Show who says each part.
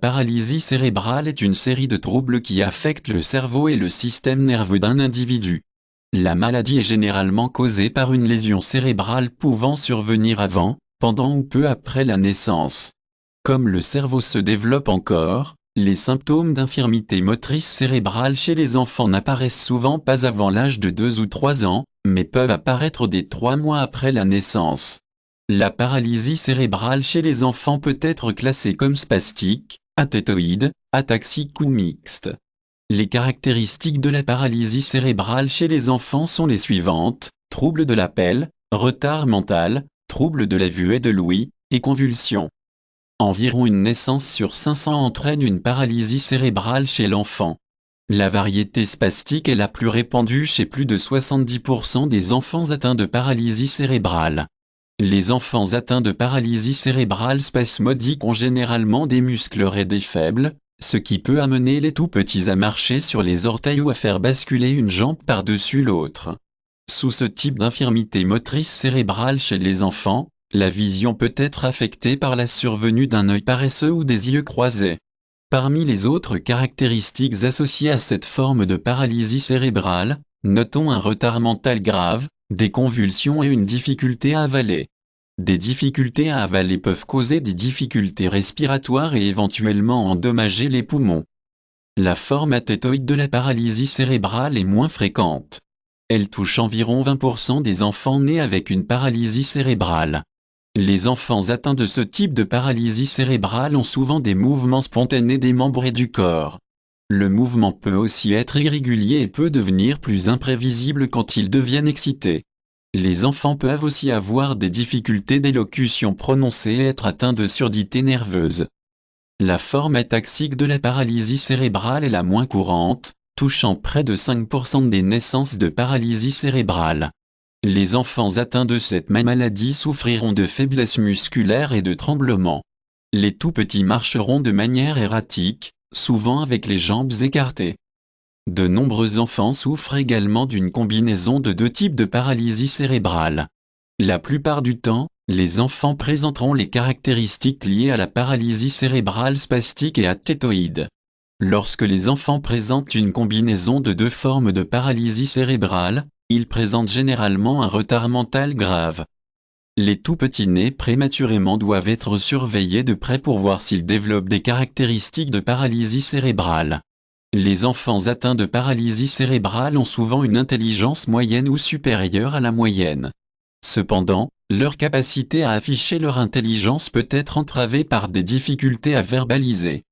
Speaker 1: Paralysie cérébrale est une série de troubles qui affectent le cerveau et le système nerveux d'un individu. La maladie est généralement causée par une lésion cérébrale pouvant survenir avant, pendant ou peu après la naissance. Comme le cerveau se développe encore, les symptômes d'infirmité motrice cérébrale chez les enfants n'apparaissent souvent pas avant l'âge de 2 ou 3 ans, mais peuvent apparaître dès 3 mois après la naissance. La paralysie cérébrale chez les enfants peut être classée comme spastique, athétoïde, ataxique ou mixte. Les caractéristiques de la paralysie cérébrale chez les enfants sont les suivantes: troubles de l'appel, retard mental, troubles de la vue et de l'ouïe, et convulsions. Environ une naissance sur 500 entraîne une paralysie cérébrale chez l'enfant. La variété spastique est la plus répandue chez plus de 70% des enfants atteints de paralysie cérébrale. Les enfants atteints de paralysie cérébrale spasmodique ont généralement des muscles raidés faibles, ce qui peut amener les tout-petits à marcher sur les orteils ou à faire basculer une jambe par-dessus l'autre. Sous ce type d'infirmité motrice cérébrale chez les enfants, la vision peut être affectée par la survenue d'un œil paresseux ou des yeux croisés. Parmi les autres caractéristiques associées à cette forme de paralysie cérébrale, notons un retard mental grave, des convulsions et une difficulté à avaler. Des difficultés à avaler peuvent causer des difficultés respiratoires et éventuellement endommager les poumons. La forme athétoïde de la paralysie cérébrale est moins fréquente. Elle touche environ 20% des enfants nés avec une paralysie cérébrale. Les enfants atteints de ce type de paralysie cérébrale ont souvent des mouvements spontanés des membres et du corps. Le mouvement peut aussi être irrégulier et peut devenir plus imprévisible quand ils deviennent excités. Les enfants peuvent aussi avoir des difficultés d'élocution prononcée et être atteints de surdité nerveuse. La forme ataxique de la paralysie cérébrale est la moins courante, touchant près de 5% des naissances de paralysie cérébrale. Les enfants atteints de cette maladie souffriront de faiblesse musculaire et de tremblements. Les tout-petits marcheront de manière erratique, souvent avec les jambes écartées. De nombreux enfants souffrent également d'une combinaison de 2 types de paralysie cérébrale. La plupart du temps, les enfants présenteront les caractéristiques liées à la paralysie cérébrale spastique et athétoïde. Lorsque les enfants présentent une combinaison de 2 formes de paralysie cérébrale, ils présentent généralement un retard mental grave. Les tout-petits nés prématurément doivent être surveillés de près pour voir s'ils développent des caractéristiques de paralysie cérébrale. Les enfants atteints de paralysie cérébrale ont souvent une intelligence moyenne ou supérieure à la moyenne. Cependant, leur capacité à afficher leur intelligence peut être entravée par des difficultés à verbaliser.